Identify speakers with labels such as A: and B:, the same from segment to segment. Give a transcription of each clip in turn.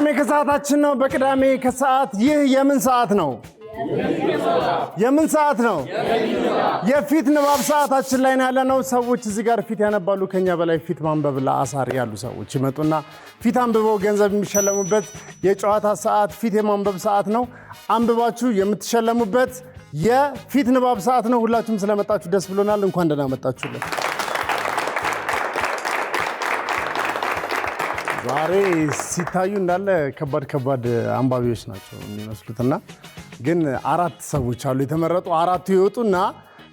A: ቅዳሜ ከሰዓታችን ነው በቅዳሜ ከሰዓት ይህ የምን ሰዓት ነው የምን ሰዓት ነው የፊት ንባብ ሰዓታችን ላይ ነው ያለነው ሰዎች እዚህ ጋር ፊት ያነባሉ ከኛ በላይ ፊት ማንበብ ለአሳር ያሉ ሰዎች ይመጡና ፊት አንብበው ገንዘብ የሚሸለሙበት የጨዋታ ሰዓት ፊት የማንበብ ሰዓት ነው አንብባችሁ የምትሸለሙበት የፊት ንባብ ሰዓት ነው ሁላችሁም ስለመጣችሁ ደስ ብሎናል እንኳን ደህና መጣችሁልን ዛሬ ሲታዩ እንዳለ ከባድ አንባቢዎች ናቸው የሚመስሉትና ግን አራት ሰዎች አሉ የተመረጡ አራቱ ይወጡና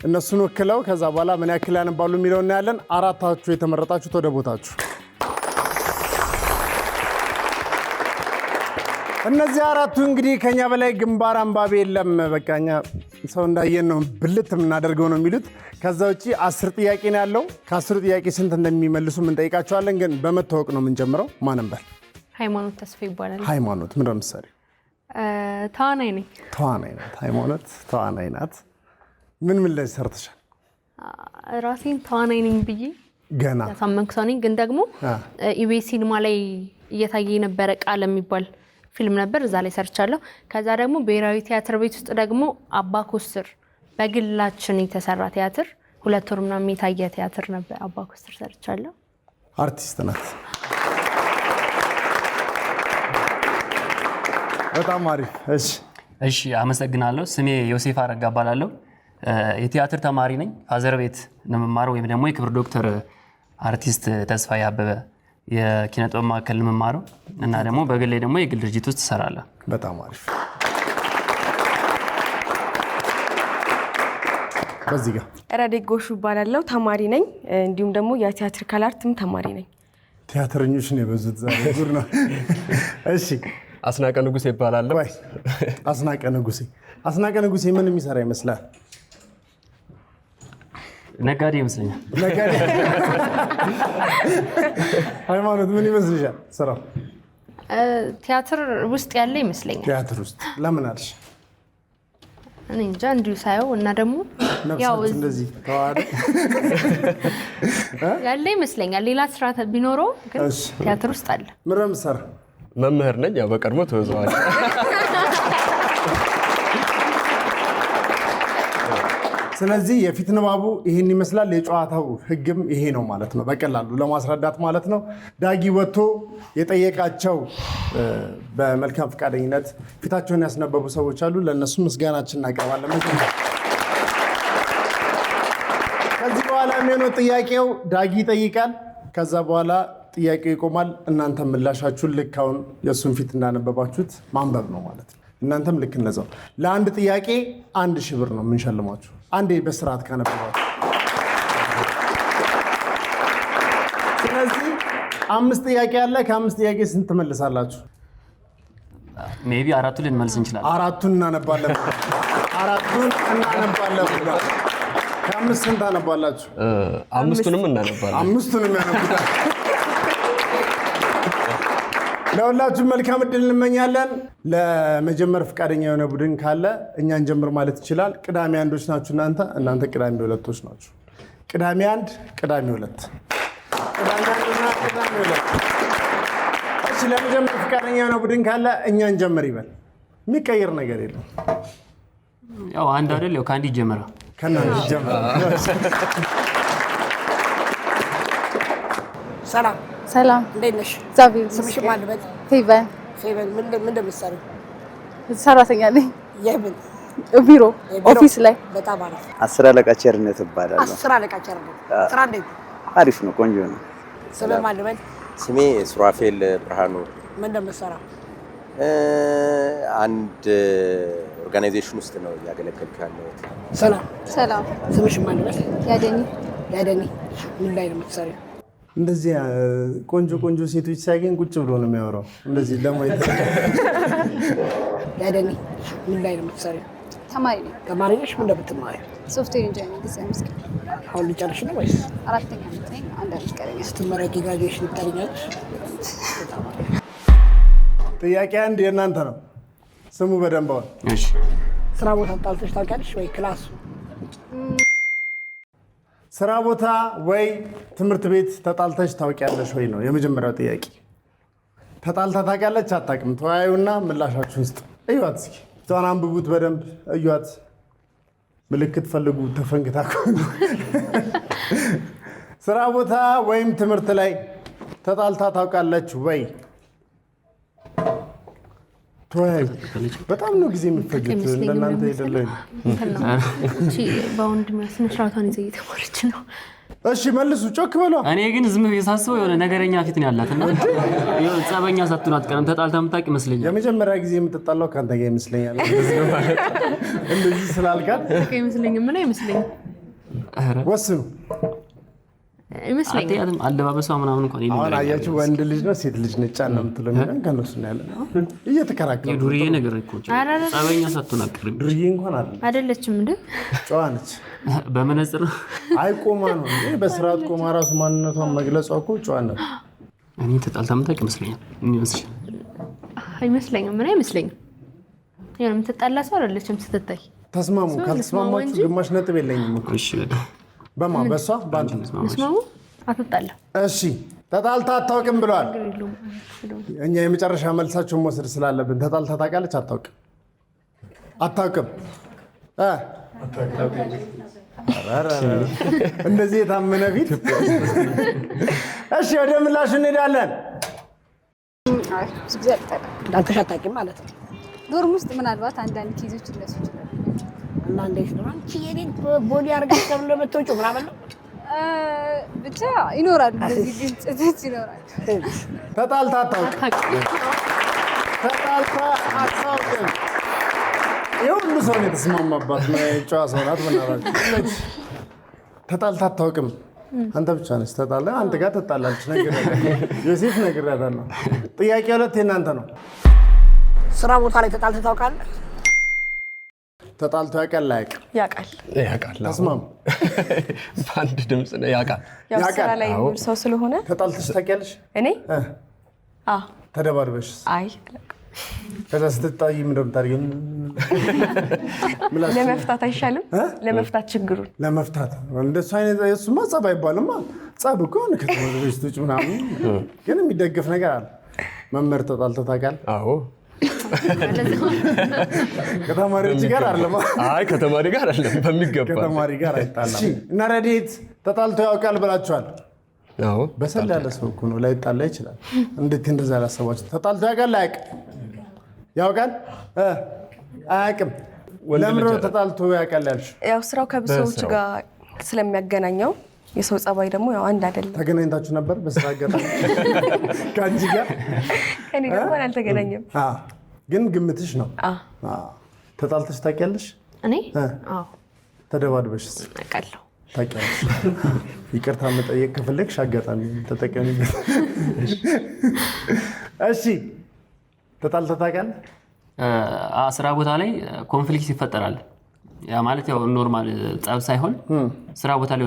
A: እነሱን ወክለው ከዛ በኋላ ምን ያክል ያነባሉ የሚለው እናያለን አራታችሁ የተመረጣችሁት ወደ ቦታችሁ እነዚህ አራቱ እንግዲህ ከኛ በላይ ግንባር አንባቢ የለም በቃኛ ሰው እንዳየን ነው ብልት የምናደርገው ነው የሚሉት ከዛ ውጪ 10 ጥያቄ ነው ያለው ከ10 ጥያቄ ስንት እንደሚመልሱ ምን ጠይቃቸዋለን ግን በመታወቅ ነው የምንጀምረው ማንንበል
B: ሃይማኖት ተስፋ ይባላል
A: ሃይማኖት ምን እንደምትሰሪ
B: ተዋናይ ነኝ
A: ሃይማኖት ተዋናይ ናት ምን ላይ ሰርተሻል
B: ራሴን ተዋናይ ነኝ ብዬ
A: ገና
B: ያሳመንኩ ሰው ነኝ ግን ደግሞ ኢቢኤስ ሲኒማ ላይ እየታየ የነበረ ቃል የሚባል ፊልም ነበር እዛ ላይ ሰርቻለሁ ከዛ ደግሞ ብሔራዊ ቲያትር ቤት ውስጥ ደግሞ አባ ኮስትር በግላችን የተሰራ ቲያትር 2 ወር ምናምን የታየ ቲያትር ነበር አባ ኮስትር ሰርቻለሁ
A: አርቲስት ናት በጣም አሪፍ
C: እሺ አመሰግናለሁ ስሜ ዮሴፍ አረጋ እባላለሁ የቲያትር ተማሪ ነኝ ፋዘር ቤት ነው የምማረው ወይም ደግሞ የክብር ዶክተር አርቲስት ተስፋዬ አበበ የኪነ ጥበብ ማዕከል ነው የምማረው እና ደግሞ በግሌ ደግሞ የግል ድርጅት ውስጥ እሰራለሁ
A: በጣም አሪፍ በዚህ ጋር
D: ረዴት ጎሹ እባላለሁ ተማሪ ነኝ እንዲሁም ደግሞ የቲያትር ካላርትም ተማሪ ነኝ
A: ቲያትረኞች ነው የበዙት ዛሬ ጉር ነው እሺ
E: አስናቀ ንጉሴ ይባላል
A: ወይ አስናቀ ንጉሴ ምን የሚሰራ ይመስላል
C: ነጋዴ ይመስለኛል
A: ነጋዴ ሃይማኖት ምን ይመስልሻል ስራው
B: ቲያትር ውስጥ ያለ ይመስለኛል
A: ቲያትር ውስጥ ለምን አልሽ
B: እኔ እንጃ እንዲሁ ሳየው እና ደግሞ
A: ያው እንደዚህ ተዋደ
B: ያለ ይመስለኛል ሌላ ስራ ቢኖረው ግን ቲያትር ውስጥ አለ
A: ምንም ሰራ
E: መምህር ነኝ ያው በቀድሞ ተወዘዋል
A: ስለዚህ የፊት ንባቡ ይሄን ይመስላል የጨዋታው ህግም ይሄ ነው ማለት ነው በቀላሉ ለማስረዳት ማለት ነው ዳጊ ወጥቶ የጠየቃቸው በመልካም ፈቃደኝነት ፊታቸውን ያስነበቡ ሰዎች አሉ ለነሱ ምስጋናችን እናቀርባለን ከዚህ በኋላ የሚሆነው ጥያቄው ዳጊ ይጠይቃል ከዛ በኋላ ጥያቄው ይቆማል እናንተ ምላሻችሁን ልካውን የሱን ፊት እንዳነበባችሁት ማንበብ ነው ማለት ነው እናንተም ልክ እንደዛው ለአንድ ጥያቄ 1000 ብር ነው የምንሸልማችሁ አንዴ በስርዓት ካነበባችሁ ስለዚህ 5 ጥያቄ አለ ከ5 ጥያቄ ስንት ትመልሳላችሁ
C: ሜቢ አራቱን ልንመልስ እንችላለን
A: አራቱን እናነባለን ከ5 ስንት ታነባላችሁ
E: አምስቱንም እናነባለን
A: አምስቱንም ያነቡታል ለሁላችሁም መልካም እድል እንመኛለን ለመጀመር ፍቃደኛ የሆነ ቡድን ካለ እኛን ጀምር ማለት ይችላል ቅዳሜ አንዶች ናችሁ እናንተ ቅዳሜ ሁለቶች ናችሁ ቅዳሜ አንድ ቅዳሜ ሁለት እሺ ለመጀመር ፍቃደኛ የሆነ ቡድን ካለ እኛን ጀምር ይበል የሚቀየር ነገር የለም
C: ያው አንድ አይደል ያው ካንዲ ጀመራ
A: ከናንዲ ጀመራ
F: ሰላም እንዴት ነሽ ዛቪር ስምሽ ማን ነው ፌቨን ምን እንደምትሰሪው ሰራተኛ ነኝ የምን ቢሮ ኦፊስ ላይ በጣም አሪፍ
G: 10 አለቃ ቸርነት እባላለሁ
F: 10 አለቃ ቸርነት ስራ እንዴት
G: አሪፍ ነው ቆንጆ ነው
F: ስለ ማን ነው
H: ስሜ ሱራፌል ብርሃኑ
F: ምን እንደምትሰራ
H: አንድ ኦርጋናይዜሽን ውስጥ ነው ያገለገልኩ ያለሁት
F: ሰላም ስምሽ ማን ነው ያደኒ ምን ላይ ነው የምትሰሪው
A: እንደዚህ ቆንጆ ሴቶች ሳይገኝ ቁጭ ብሎ ነው የሚያወራው እንደዚህ ለማየት
F: ያደኒ ምን ላይ ነው የምትሰሪው ተማሪ ነሽ ምን እንደምትማሪው
I: ሶፍትዌር ኢንጂነሪንግ ዲዛይን
F: አሁን ልጨርሽ ነው ወይስ
I: 4ኛ ዓመት ነኝ አንድ አመት ቀረኝ
F: ስትመረቂ ግራጁዌሽን ታገኛለሽ
A: ጥያቄ አንድ የእናንተ ነው ስሙ በደንብ አሁን
C: እሺ
F: ስራ ቦታ ታልተሽ ታውቂያለሽ ወይ ክላስ
A: ስራ ቦታ ወይ ትምህርት ቤት ተጣልተሽ ታውቂያለሽ ወይ ነው የመጀመሪያው ጥያቄ ተጣልታ ታውቃለች አታውቅም? ተወያዩና ምላሻችሁን ስጡ። እዩዋት እስኪ እሷን አንብቡት በደንብ እዩዋት። ምልክት ፈልጉ ተፈንግታ ከሆነ ስራ ቦታ ወይም ትምህርት ላይ ተጣልታ ታውቃለች ወይ? ተወያዩ። በጣም ነው ጊዜ የሚፈጅት ለእናንተ አይደለም።
B: በወንድም ስነ ስርዓቷን ይዘው እየተማረች ነው።
A: እሺ መልሱ፣ ጮክ በሏ።
C: እኔ ግን ዝም ብዬ ሳስበው የሆነ ነገረኛ ፊት ነው ያላት እና የሆነ ጸበኛ ሳትሆን አትቀርም። ተጣልታ የምታውቅ ይመስለኛል።
A: የመጀመሪያ ጊዜ የምትጣላው ከአንተ ጋር ይመስለኛል። እንደዚህ ስላልካት
B: አይመስለኝም። ምን አይመስለኝም።
A: ወስኑ።
B: አይመስለኝም።
C: አለባበሷ ምናምን እንኳን
A: አሁን አያችሁ፣ ወንድ ልጅ ነው ሴት ልጅ ነጭ ነው የምትለው የሚለን ከነሱ ነው ያለ። እየተከራከሩ
C: ዱርዬ ነገር እኮ ጸበኛ ሳትሆን አትቀርም።
A: ዱርዬ እንኳን
B: አይደለችም እንዴ?
A: ጨዋ ነች።
C: በመነጽር
A: አይቆማ ነው እንዴ? በስርዓት ቆማ ራሱ ማንነቷን መግለጿ እኮ ጨዋነት።
C: እኔ ተጣልታ የምታውቅ ይመስለኛል።
B: አይመስለኝም። ምን አይመስለኝም። ያው የምትጣላ ሰው አይደለችም ስትታይ።
A: ተስማሙ። ካልተስማማችሁ ግማሽ ነጥብ የለኝም እኮ።
C: እሺ በቃ
A: በማን በሷ ባንቺ
B: ተስማሙ። አትጣላም።
A: እሺ ተጣልታ አታውቅም ብለዋል። እኛ የመጨረሻ መልሳችሁን መውሰድ ስላለብን ተጣልታ ታውቃለች አታውቅም? አታውቅም። እንደዚህ የታመነ ፊት። እሺ ወደ ምላሹ እንሄዳለን።
I: ብዙ ጊዜ አታውቅም ማለት ነው። ዶርም ውስጥ ምናልባት አንዳንድ ኬዞች ይነሱ ይችላሉ
J: እና እንዴት ነው አንቺ የኔን ቦዲ አድርገሽ ተብሎ የምትወጪው ምናምን ነው
I: ብቻ ይኖራል። እንደዚህ ግጭቶች ይኖራል።
A: ተጣልታ አታውቅም። ተጣልታ አታውቅም። የሁሉ ሰው ነው የተስማማባት። ጨዋ ሰው ናት። በእናትህ ተጣልታ አታውቅም። አንተ ብቻ ነች ተጣላ። አንተ ጋር ተጣላለች። ነገር ዮሴፍ ነግሬያታለሁ። ጥያቄ 2 የእናንተ ነው።
J: ስራ ቦታ ላይ ተጣልተህ ታውቃለህ?
A: ተጣልቶ ያውቃል? አያውቅም?
D: ያውቃል።
A: ተስማሙ።
E: በአንድ ድምፅ ነው ያውቃል።
D: ያው ስራ ላይ የሚውል ሰው ስለሆነ።
A: ተጣልተሽ ታውቂያለሽ?
D: እኔ
A: ተደባድበሽ?
D: አይ
A: ከዛ ስትጣይ ምን እንደምታደርጊው
D: ለመፍታት አይሻልም? ለመፍታት ችግሩን
A: ለመፍታት እንደሱ አይነት እሱማ ጸብ አይባልማ። ጸብ እኮ ነው ከተወለደች ውጭ ምናምን፣ ግን የሚደገፍ ነገር አለ። መምህር ተጣልተህ ታውቃለህ?
E: አዎ።
A: ከተማሪዎች ጋር አይደለም?
E: አይ ከተማሪ ጋር አይደለም፣ በሚገባ
A: ከተማሪ ጋር አይጣላም። እና ረድኤት ተጣልቶ ያውቃል ብላችኋል?
E: አዎ።
A: በሰል ያለ ሰው እኮ ነው፣ ላይጣላ ይችላል። እንዴት እንደዛ አላሰባችሁ? ተጣልቶ ያውቃል? አያውቅም? ያውቃል? አያውቅም? ለምን ነው ተጣልቶ ያውቃል ያልሽ?
D: ያው ስራው ከብዙ ሰዎች ጋር ስለሚያገናኘው የሰው ጸባይ ደግሞ ያው አንድ አይደለም።
A: ተገናኝታችሁ ነበር በስራ አጋጣሚ ከአንቺ ጋር?
D: ከኔ ጋር አልተገናኘም።
A: ግን ግምትሽ ነው። ተጣልተሽ ታውቂያለሽ?
B: እኔ አዎ።
A: ተደባድበሽስ?
B: አውቃለሁ።
A: ታውቂያለሽ? ይቅርታ መጠየቅ ከፈለግሽ አጋጣሚ ተጠቀሚበት። እሺ ተጣልተህ ታውቃለህ?
C: ስራ ቦታ ላይ ኮንፍሊክት ይፈጠራል። ያ ማለት ያው ኖርማል ጸብ ሳይሆን ስራ ቦታ ላይ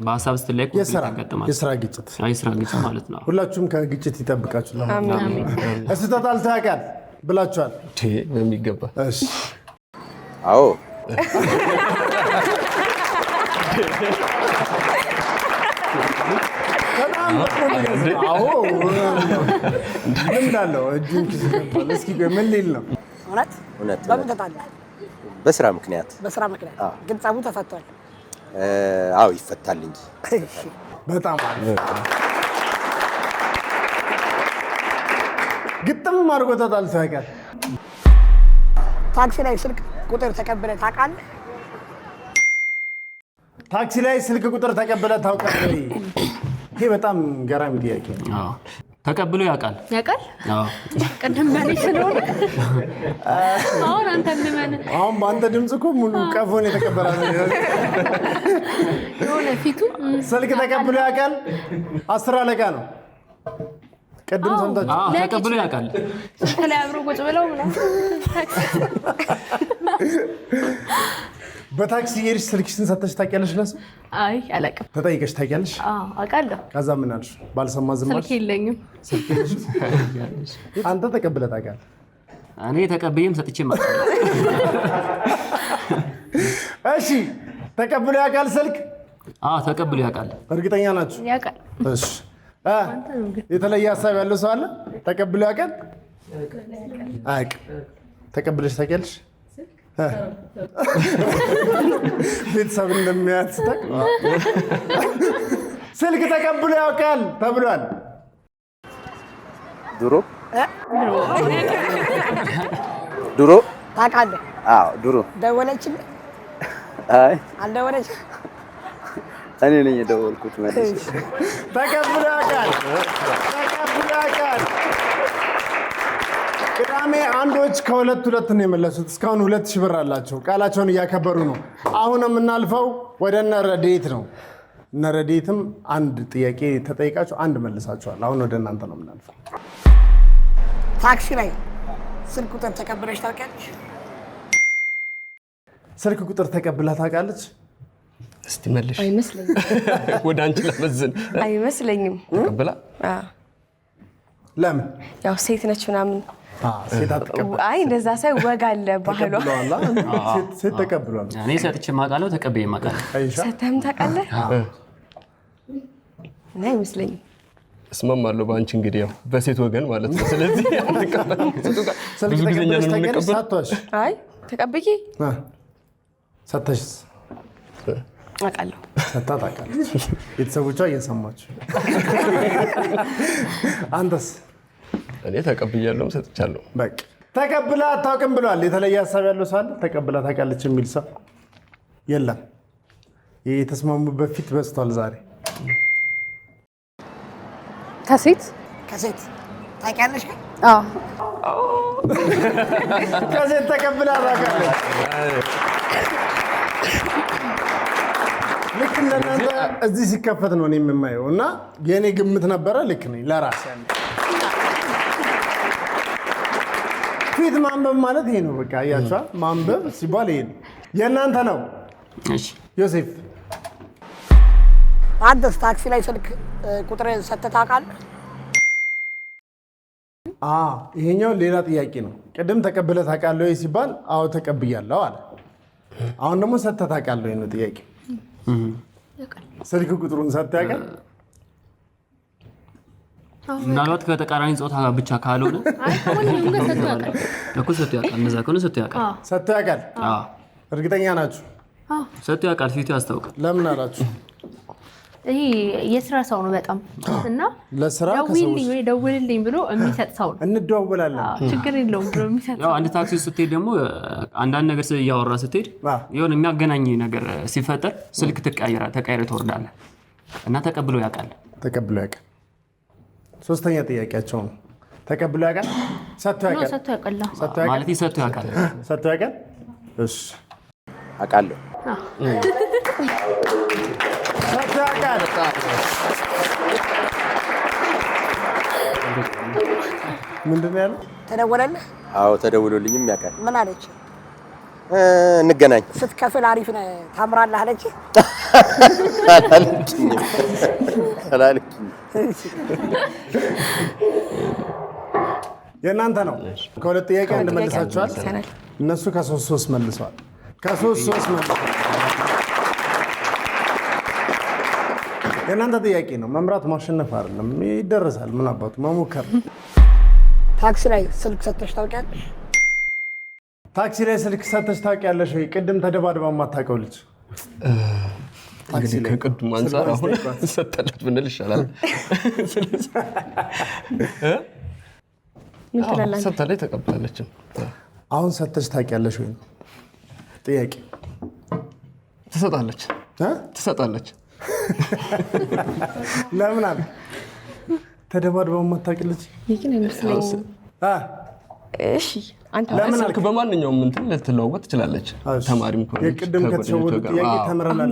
C: በሀሳብ ስትለይ ኮንፍሊክት ያጋጥማል።
A: የስራ ግጭት
C: ማለት ነው።
A: ሁላችሁም ከግጭት ይጠብቃችሁ። እሱ ተጣልተህ ያውቃል ብላችኋል?
E: በሚገባ።
A: እሺ
H: አዎ።
A: እንዳለው እጁን ኪስ ገባል። እስኪ ምን ሊል ነው?
J: እውነት በምን ተጣላ?
H: በስራ ምክንያት።
J: በስራ ምክንያት ግን ጸቡ ተፈቷል?
H: አዎ ይፈታል እንጂ።
A: በጣም ግጥም አድርጎ ተጣልቶ ያውቃል?
J: ታክሲ ላይ ስልክ ቁጥር ተቀብለህ ታውቃለህ?
A: ታክሲ ላይ ስልክ ቁጥር ተቀብለህ ታውቃለህ? ይሄ በጣም ገራሚ ጥያቄ ነው።
C: ተቀብሎ ያውቃል?
B: ያውቃል? ቅድም በኔ ስለሆነ አሁን አንተ ልመን።
A: አሁን በአንተ ድምፅ እኮ ሙሉ ቀፎን የተቀበለ ነው
B: የሆነ ፊቱ።
A: ስልክ ተቀብሎ ያውቃል? 10 አለቃ ነው። ቅድም ሰምታችሁ?
C: ተቀብሎ ያውቃል።
B: ከላይ አብሮ ቁጭ ብለው ምናምን
A: በታክሲ እየሄድሽ ስልክሽን ሰጥተሽ ታውቂያለሽ ለሱ?
B: አይ አላውቅም።
A: ተጠይቀሽ ታውቂያለሽ?
B: አውቃለሁ።
A: ከዛ ምን አልሽ? ባልሰማ ዝም አልሽ?
B: ስልክ የለኝም።
A: አንተ ተቀብለህ ታውቃለህ?
C: እኔ ተቀብዬም ሰጥቼም አውቃለሁ።
A: እሺ ተቀብሎ ያውቃል ስልክ?
C: ተቀብሎ ያውቃል።
A: እርግጠኛ ናችሁ?
B: ያውቃል።
A: እሺ የተለየ ሀሳብ ያለው ሰው አለ? ተቀብሎ ያውቃል? አያውቅም። ተቀብለሽ ታውቂያለሽ? ቤተሰብ እንደሚያስታቅ ስልክ ተቀብሎ ያውቃል ተብሏል።
G: ድሮ ድሮ
J: ታውቃለህ?
G: አዎ ድሮ
J: ደወለችልህ?
G: አይ
J: አልደወለች?
G: እኔ ነኝ የደወልኩት መልስ።
A: ተቀብሎ ያውቃል። ተቀብሎ ያውቃል። ቅዳሜ አንዶች ከሁለት ነው የመለሱት። እስካሁን 2000 ብር አላቸው። ቃላቸውን እያከበሩ ነው። አሁን የምናልፈው ወደ እነ ረድኤት ነው። እነ ረድኤትም አንድ ጥያቄ ተጠይቃችሁ አንድ መልሳችኋል። አሁን ወደ እናንተ ነው የምናልፈው።
J: ታክሲ ላይ ስልክ ቁጥር ተቀብለሽ ታውቂያለሽ?
A: ስልክ ቁጥር ተቀብላ ታውቃለች?
E: እስቲ መልሽ።
D: አይመስለኝም።
E: ወደ አንቺ ለመዝን
D: አይመስለኝም።
E: ተቀብላ
A: ለምን?
D: ያው ሴት ነች ምናምን።
A: ሴት አትቀበል።
D: አይ እንደዛ ሳይ ወግ አለ ባህሏ።
A: ሴት ተቀብሏል።
C: እኔ ሰጥቼ የማውቃለሁ፣ ተቀብዬ የማውቃለሁ።
D: ሰተህም ታውቃለህ? እኔ አይመስለኝም።
E: እስማማለሁ በአንቺ እንግዲህ ያው በሴት ወገን ማለት ነው። ስለዚህ አትቀበል። ብዙ ጊዜ እኛ ነን የምንቀበል።
D: አይ ተቀብዬ
A: ሰተሽስ?
D: አውቃለሁ።
A: ሰታ ታውቃለች። ቤተሰቦቿ እየሰማችሁ። አንተስ?
E: እኔ ተቀብያለሁም ሰጥቻለሁ።
A: በቃ ተቀብላ አታውቅም ብሏል። የተለየ ሀሳብ ያለው ሰው አለ? ተቀብላ ታውቃለች የሚል ሰው የለም። የተስማሙበት ፊት በዝቷል ዛሬ።
F: ከሴት
J: ታውቂያለሽ?
A: ከሴት ተቀብላ ታውቃለች። ልክ እንደናንተ እዚህ ሲከፈት ነው እኔ የምማየው እና የእኔ ግምት ነበረ። ልክ ነኝ ለራሴ። ፊት ማንበብ ማለት ይሄ ነው። በቃ አያችኋ፣ ማንበብ ሲባል ይሄ ነው። የእናንተ ነው። ዮሴፍ
J: አንተስ ታክሲ ላይ ስልክ ቁጥር ሰጥተህ ታውቃለህ?
A: ይሄኛው ሌላ ጥያቄ ነው። ቅድም ተቀብለህ ታውቃለህ ወይ ሲባል አዎ ተቀብያለሁ አለ። አሁን ደግሞ ሰጥተህ ታውቃለህ ወይ ነው ጥያቄ። ስልክ ቁጥሩን ሰጥተህ ያውቃል?
C: ምናልባት ከተቃራኒ ጾታ ብቻ ካልሆነ እኮ ሰጥቶ ያውቃል። እንደዛ ከሆነ ሰጥቶ ያውቃል።
A: ሰጥቶ ያውቃል? እርግጠኛ ናችሁ?
C: ሰጥቶ ያውቃል። ፊቱ ያስታውቃል።
A: ለምን አላችሁ?
B: ይሄ የስራ ሰው ነው በጣም እና
A: ለስራ
B: ደውልልኝ ብሎ የሚሰጥ ሰው ነው።
A: እንደዋወላለን
B: ችግር የለውም ብሎ የሚሰጥ
C: ያው አንድ ታክሲ ስትሄድ ደግሞ አንዳንድ ነገር እያወራ ስትሄድ የሆነ የሚያገናኝ ነገር ሲፈጠር ስልክ ተቀያይረ ትወርዳለህ እና ተቀብሎ ያውቃል።
A: ተቀብሎ ያውቃል። ሶስተኛ ጥያቄያቸው ነው። ተቀብሎ ያውቃል? ሰጥቶ ያውቃል?
B: ሰጥቶ ያውቃል
C: ማለት ሰጥቶ ያውቃል።
A: ሰጥቶ ያውቃል? እሺ
H: አውቃለሁ።
A: ሰጥቶ ያውቃል። ምንድን ነው ያለው?
J: ተደወለልህ?
H: አዎ ተደውሎልኝም ያውቃል።
J: ምን አለች?
H: እንገናኝ
J: ስትከፍል አሪፍ ነህ ታምራለህ አለች?
H: አላለችኝም።
A: የእናንተ ነው። ከሁለት ጥያቄ አንድ መልሳችኋል። እነሱ ከ3 መልሰዋል። ከ3 መልሰዋል። የእናንተ ጥያቄ ነው። መምራት ማሸነፍ አይደለም። ይደረሳል። ምን አባቱ መሞከር።
J: ታክሲ ላይ ስልክ ሰጥተሽ ታውቂያለሽ?
A: ታክሲ ላይ ስልክ ሰጥተሽ ታውቂያለሽ ወይ? ቅድም ተደባድባ የማታውቀው ልጅ
E: እንግዲህ ከቅድም አንፃር አሁን ሰጥታለች ብንል ይሻላል። ሰጥታለች ተቀብላለች።
A: አሁን ሰጥተሽ ታውቂያለሽ ወይ? ጥያቄ
E: ትሰጣለች።
A: ለምን አለ? ተደባድባ የማታውቅ ልጅ
D: ይሄን አይመስለኝም። እሺ አንተ
E: ለምን አልክ? በማንኛውም እንትን ልትለዋወጥ ትችላለች። ተማሪም ከሆነች
A: የቅድም ከተሸወዱ ጥያቄ ተምረናል።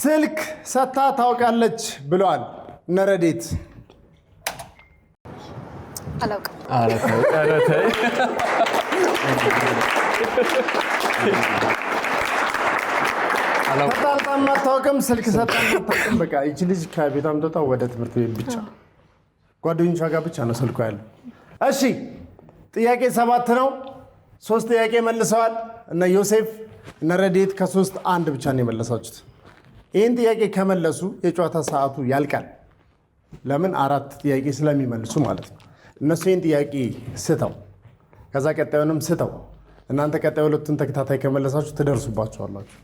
A: ስልክ ሰጥታ ታውቃለች ብለዋል እነ ረድኤት።
F: አላውቅም።
A: ተጣልታ አታውቅም። ስልክ ሰጥታ አታውቅም። በቃ ይቺ ልጅ ከቤቷ የምትወጣው ወደ ትምህርት ቤት ብቻ ጓደኞቿ ጋር ብቻ ነው ስልኳ ያለው። እሺ ጥያቄ 7 ነው። 3 ጥያቄ መልሰዋል እነ ዮሴፍ እነ ረድኤት። ከ3 1 ብቻ ነው የመለሳችሁት። ይህን ጥያቄ ከመለሱ የጨዋታ ሰዓቱ ያልቃል። ለምን? 4 ጥያቄ ስለሚመልሱ ማለት ነው። እነሱ ይህን ጥያቄ ስተው ከዛ ቀጣዩንም ስተው እናንተ ቀጣዩ 2ቱን ተከታታይ ከመለሳችሁ ትደርሱባቸዋላችሁ።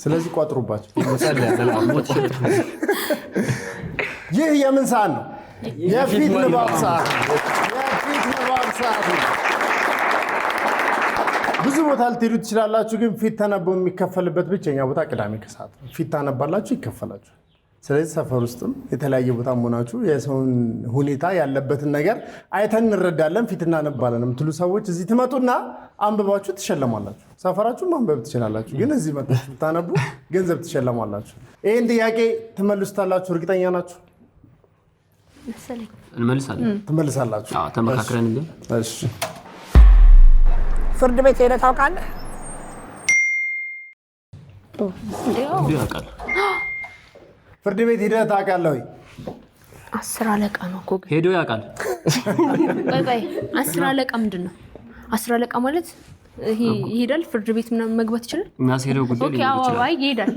A: ስለዚህ ቋጥሩባቸው። ይህ የምን ሰዓት ነው? የፊት ንባብ ሰዓት ነው። የፊት ንባብ ሰዓት ነው። ብዙ ቦታ ልትሄዱ ትችላላችሁ፣ ግን ፊት ተነቦ የሚከፈልበት ብቸኛ ቦታ ቅዳሜ ከሰዓት ነው። ፊት ታነባላችሁ፣ ይከፈላችሁ። ስለዚህ ሰፈር ውስጥም የተለያየ ቦታ መሆናችሁ የሰውን ሁኔታ ያለበትን ነገር አይተን እንረዳለን፣ ፊት እናነባለን የምትሉ ሰዎች እዚህ ትመጡና አንብባችሁ ትሸለማላችሁ። ሰፈራችሁ ማንበብ ትችላላችሁ፣ ግን እዚህ መጣችሁ ብታነቡ ገንዘብ ትሸለማላችሁ። ይህን ጥያቄ ትመልሱታላችሁ? እርግጠኛ ናችሁ?
C: እንመልሳለን።
A: ትመልሳላችሁ?
C: ተመካክረን ግን
A: እሺ።
J: ፍርድ ቤት ሄደህ ታውቃለህ?
C: ያውቃል።
A: ፍርድ ቤት ሄደህ ታውቃለህ ወይ?
B: 10 አለቃ ነው እኮ
C: ሄዶ ያውቃል።
B: ቆይ 10 አለቃ ምንድን ነው? 10 አለቃ ማለት ይሄዳል ፍርድ ቤት ምናምን መግባት ይችላል?
C: የሚያስሄደው ጉዳይ ሊሆን ይችላል።
B: አይ ይሄዳል።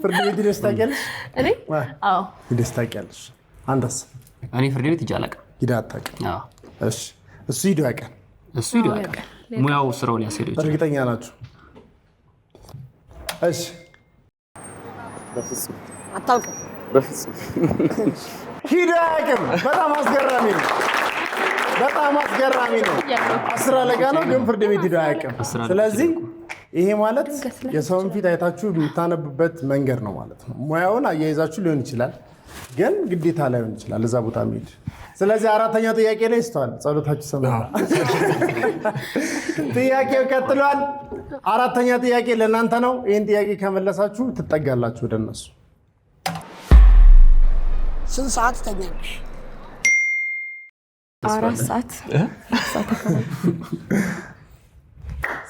A: ፍርድ ቤት ሄደሽ ታውቂያለሽ?
B: እኔ አዎ
A: ሄደሽ ታውቂያለሽ? አንተስ?
C: እኔ ፍርድ ቤት ሄጄ አላውቅም።
A: ሄደህ አታውቅም? እሺ። እሱ ሄዶ ያውቃል?
C: እሱ ሄዶ ያውቃል። ሙያው ስራው ሊያስሄደው ይችላል።
A: እርግጠኛ ናችሁ? እሺ።
G: በፍጹም
J: አታውቅም?
G: በፍጹም
A: ሄዶ አያውቅም። በጣም አስገራሚ ነው። በጣም አስገራሚ ነው። 10 አለቃ ነው፣ ግን ፍርድ ቤት ሄዶ አያውቅም። ስለዚህ ይሄ ማለት የሰውን ፊት አይታችሁ የምታነብበት መንገድ ነው ማለት ነው። ሙያውን አያይዛችሁ ሊሆን ይችላል፣ ግን ግዴታ ላይሆን ይችላል እዛ ቦታ መሄድ። ስለዚህ 4ኛው ጥያቄ ላይ ይስተዋል። ጸሎታችሁ ሰማ። ጥያቄው ቀጥሏል። 4ኛ ጥያቄ ለእናንተ ነው። ይህን ጥያቄ ከመለሳችሁ ትጠጋላችሁ ወደ እነሱ።
J: ስንት ሰዓት ትተኛለሽ?
D: 4 ሰዓት።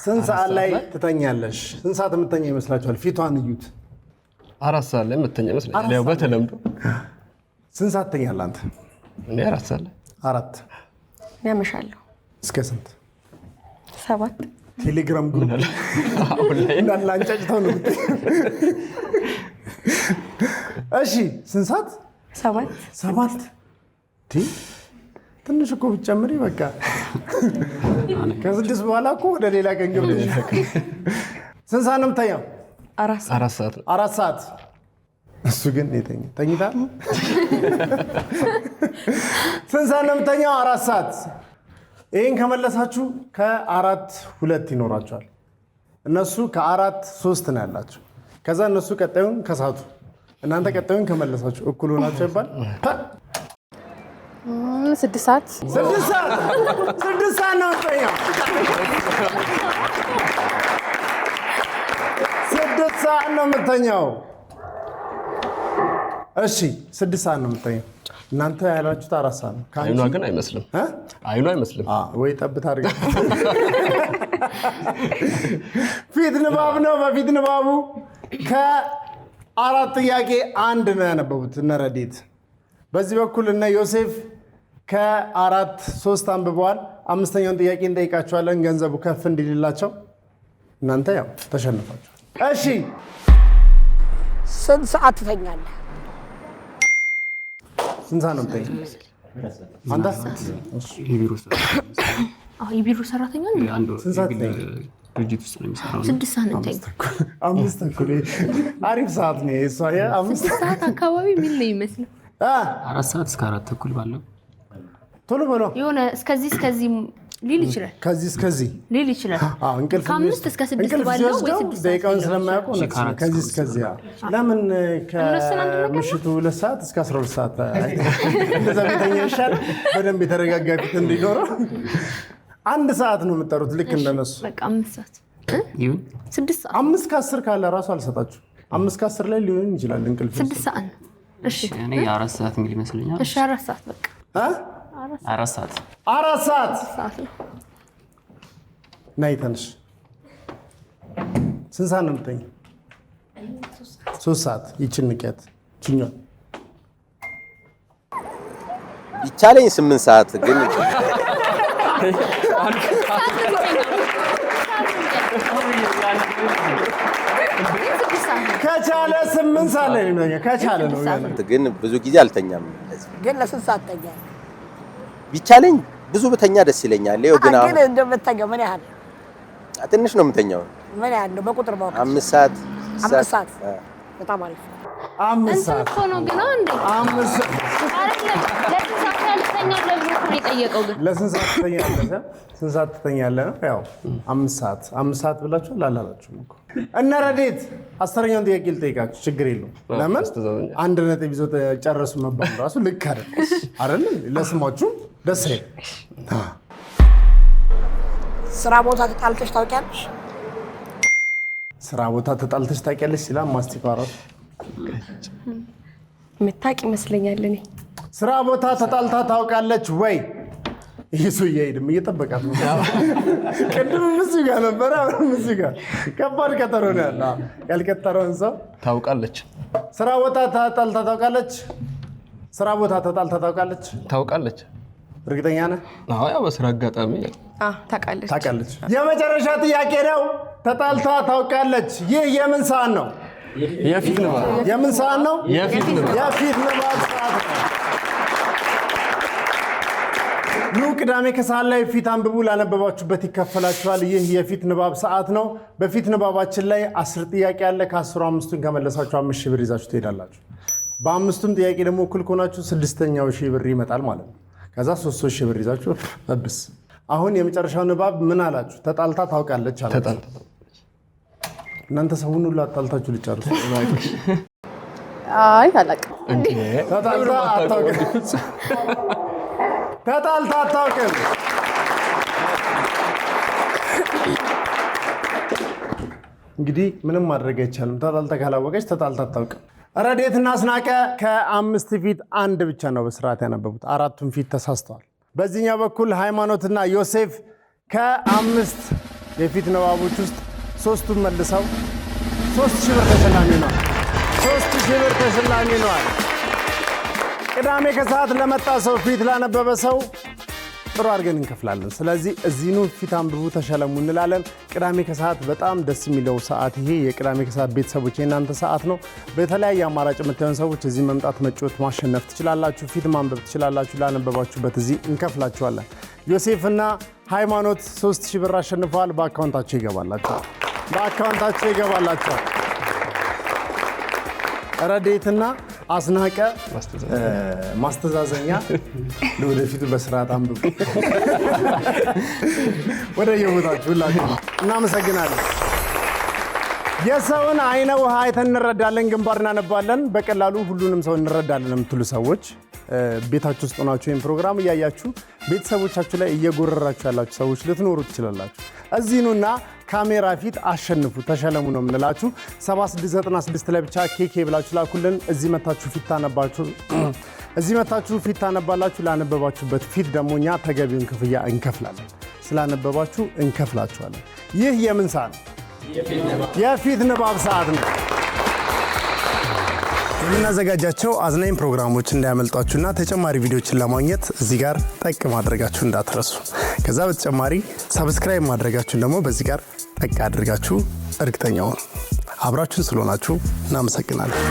A: ስንት ሰዓት ላይ ትተኛለሽ? ስንት ሰዓት የምተኛ ይመስላችኋል? ፊቷን እዩት።
E: 4 ሰዓት ላይ የምተኛ ይመስለኛል። ያው በተለምዶ
A: ስንት ሰዓት ትተኛለህ አንተ?
E: እኔ 4 ሰዓት ላይ
A: 4
D: ያመሻለሁ።
A: እስከ ስንት?
D: 7
A: ቴሌግራም ግሩፕ እንዳለ አንጫጭተው ነው። እሺ ስንት ሰዓት? 7 ትንሽ እኮ ብትጨምሪ በቃ ከ6 በኋላ እኮ ወደ ሌላ ቀን ገብተሽ። ስንት ሰዓት ነው የምተኛው?
E: 4 ሰዓት።
A: 4 ሰዓት። እሱ ግን ተኝታ። ስንት ሰዓት ነው የምተኛው? 4 ሰዓት። ይህን ከመለሳችሁ ከ4 2 ይኖራቸዋል። እነሱ ከ4 3 ነው ያላቸው። ከዛ እነሱ ቀጣዩን ከሳቱ፣ እናንተ ቀጣዩን ከመለሳችሁ እኩል ሆናቸው ይባል።
F: 6 ሰዓት
A: 6 ሰዓት ነው የምተኛው። 6 ሰዓት ነው የምተኛው። እሺ 6 ሰዓት ነው የምተኛው። እናንተ ያላችሁት 4 ሰዓት ነው።
E: አይኗ ግን አይመስልም። አይኗ አይመስልም
A: ወይ ጠብታ አድርጋ። ፊት ንባብ ነው። በፊት ንባቡ ከ4 ጥያቄ 1 ነው ያነበቡት እነ ረዴት። በዚህ በኩል እነ ዮሴፍ ከ4 3 አንብበዋል። 5ኛውን ጥያቄ እንጠይቃቸዋለን ገንዘቡ ከፍ እንዲልላቸው። እናንተ ያው ተሸንፋችሁ። እሺ
J: ስንት ሰዓት ትተኛለህ?
A: ስንት ሰዓት ነው የምተኛው? አንተ?
B: የቢሮ ሰራተኛ ነው።
A: ስንት ሰዓት ትተኛለህ?
C: ድርጅት ውስጥ ነው የሚሰራው።
B: 6 ሰዓት ነው የምተኛው።
A: 5 ተኩል አሪፍ ሰዓት ነው እሷ።
B: 6 ሰዓት አካባቢ ምን ነው ይመስለው?
C: 4 ሰዓት እስከ 4 ተኩል ባለው
A: ቶሎ በሎ
B: የሆነ እስከዚህ ሊል ይችላል።
A: ከዚህ እስከዚህ
B: ሊል ይችላል።
A: እንቅልፍ
B: ከ5 እስከ 6 ባለው ወይ 6
A: ደቂቃውን ስለማያውቁ ከዚህ እስከዚህ። ለምን ከምሽቱ 2 ሰዓት እስከ 12 ሰዓት እንደዛ ቤተኛ ይሻል፣ በደንብ የተረጋጋ ፊት እንዲኖረው። 1 ሰዓት ነው የምጠሩት ልክ እንደነሱ።
B: በቃ 5 ሰዓት
C: ይሁን
B: 6 ሰዓት
A: 5 ከ10 ካለ ራሱ አልሰጣችሁ። 5 ከ10 ላይ ሊሆን ይችላል እንቅልፍ
B: 6 ሰዓት ነው። እሺ
C: እኔ 4 ሰዓት የሚል ይመስለኛል።
B: እሺ 4 ሰዓት በቃ
C: 4 ሰዓት
A: 4
B: ሰዓት ነው።
A: ነይ ተነሽ። ስንት ሰዓት ነው የምተኛው? 3 ሰዓት። ይችን ንቀት ችኛው
H: ይቻለኝ 8 ሰዓት ግን
A: ከቻለ 8 ሰዓት ላይ ነው ከቻለ ነው።
H: ግን ብዙ ጊዜ አልተኛም።
J: ግን ለስንት ሰዓት ተኛለህ?
H: ቢቻለኝ ብዙ ብተኛ ደስ ይለኛል። ይኸው ግን አሁን
J: እንደምትተኛው ምን ያህል?
H: ትንሽ ነው የምተኛው።
J: ምን ያህል ነው በቁጥር ማወቅ?
H: 5 ሰዓት።
J: 5 ሰዓት በጣም አሪፍ።
A: 5 ሰዓት
B: እኮ ነው ግን አንዴ
A: 5 ሰዓት
B: አይደለም። ለስንት ሰዓት ያልተኛለህ ብሎ ነው የጠየቀው። ግን
A: ለስንት ሰዓት ትተኛለህ? ስንት ሰዓት ትተኛለህ ነው ያው 5 ሰዓት ብላችኋል አላላችሁም እኮ። እነ ረዴት 10ኛውን ጥያቄ ልጠይቃችሁ፣ ችግር የለውም። ለምን 1 ነጥብ ይዞ ጨረሱ መባሉ ራሱ ልክ አይደል? ለስማችሁ ደስ ይላል።
J: ስራ ቦታ ተጣልተሽ ታውቂያለሽ?
A: ስራ ቦታ ተጣልተሽ ታውቂያለሽ? ይላል ማስቲካ ራሱ
D: የምታውቅ ይመስለኛል። እኔ
A: ስራ ቦታ ተጣልታ ታውቃለች ወይ? ይህ ሰው እየሄድም እየጠበቃት ነው። ቅድም እዚህ ጋር ነበረ፣ አሁን እዚህ ጋር ከባድ ቀጠሮ ነው ያለ። ያልቀጠረውን ሰው
E: ታውቃለች።
A: ስራ ቦታ ተጣልታ ታውቃለች? ስራ ቦታ ተጣልታ ታውቃለች?
E: ታውቃለች።
A: እርግጠኛ ነህ?
E: አዎ፣ ያው በስራ አጋጣሚ
D: ታውቃለች።
A: የመጨረሻ ጥያቄ ነው። ተጣልታ ታውቃለች። ይህ የምን ሰዓት ነው?
E: የፊት ንባብ።
A: የምን ሰዓት ነው?
E: የፊት
A: ንባብ ሰዓት ነው። ኑ ቅዳሜ ከሰዓት ላይ ፊት አንብቡ። ላነበባችሁበት ይከፈላችኋል። ይህ የፊት ንባብ ሰዓት ነው። በፊት ንባባችን ላይ 10 ጥያቄ አለ። ከ10 5ቱን ከመለሳችሁ 5,000 ብር ይዛችሁ ትሄዳላችሁ። በ5ቱም ጥያቄ ደግሞ እኩል ከሆናችሁ 6ኛው ሺህ ብር ይመጣል ማለት ነው። ከዛ 3,000 ብር ይዛችሁ መብስ። አሁን የመጨረሻው ንባብ ምን አላችሁ? ተጣልታ ታውቃለች አላችሁ። እናንተ ሰውን ሁሉ አጣልታችሁ ልጨርሱ።
F: አይ አላውቅም።
A: ተጣልታ አታውቅም። ተጣልታ አታውቅም። እንግዲህ ምንም ማድረግ አይቻልም። ተጣልታ ካላወቀች ተጣልታ አታውቅም። ረዴትና አስናቀ ከ5 ፊት 1 ብቻ ነው በስርዓት ያነበቡት። 4ቱም ፊት ተሳስተዋል። በዚህኛው በኩል ሃይማኖትና ዮሴፍ ከ5 የፊት ንባቦች ውስጥ 3ቱን መልሰው 3,000 ብር ተሸላሚ ነዋል። 3,000 ብር ተሸላሚ ነዋል። ቅዳሜ ከሰዓት ለመጣ ሰው ፊት ላነበበ ሰው ጥሩ አድርገን እንከፍላለን። ስለዚህ እዚህኑ ፊት አንብቡ ተሸለሙ እንላለን። ቅዳሜ ከሰዓት በጣም ደስ የሚለው ሰዓት ይሄ የቅዳሜ ከሰዓት ቤተሰቦች የእናንተ ሰዓት ነው። በተለያየ አማራጭ የምታዩን ሰዎች እዚህ መምጣት፣ መጫወት፣ ማሸነፍ ትችላላችሁ። ፊት ማንበብ ትችላላችሁ። ላነበባችሁበት እዚህ እንከፍላችኋለን። ዮሴፍና ሃይማኖት 3,000 ብር አሸንፈዋል። በአካውንታቸው ይገባላችኋል። ረዴትና አስናቀ ማስተዛዘኛ ለወደፊቱ በስርዓት አንብቡ። ወደ የቦታችሁ ሁላችሁ እናመሰግናለን። የሰውን አይነ ውሃ አይተን እንረዳለን፣ ግንባር እናነባለን። በቀላሉ ሁሉንም ሰው እንረዳለን የምትሉ ሰዎች ቤታችሁ ውስጥ ሆናችሁ ይህን ፕሮግራም እያያችሁ ቤተሰቦቻችሁ ላይ እየጎረራችሁ ያላችሁ ሰዎች ልትኖሩ ትችላላችሁ። እዚህ ኑና ካሜራ ፊት አሸንፉ፣ ተሸለሙ ነው የምንላችሁ። 7696 ላይ ብቻ ኬኬ ብላችሁ ላኩልን። እዚህ መታችሁ ፊት ታነባላችሁ። ላነበባችሁበት ፊት ደግሞ እኛ ተገቢውን ክፍያ እንከፍላለን። ስላነበባችሁ እንከፍላችኋለን። ይህ የምን ሰዓት ነው? የፊት ንባብ ሰዓት ነው። የምናዘጋጃቸው አዝናኝ ፕሮግራሞች እንዳያመልጧችሁና ተጨማሪ ቪዲዮችን ለማግኘት እዚህ ጋር ጠቅ ማድረጋችሁ እንዳትረሱ። ከዛ በተጨማሪ ሰብስክራይብ ማድረጋችሁን ደግሞ በዚህ ጋር ጠቅ አድርጋችሁ እርግጠኛውን አብራችሁን ስለሆናችሁ እናመሰግናለን።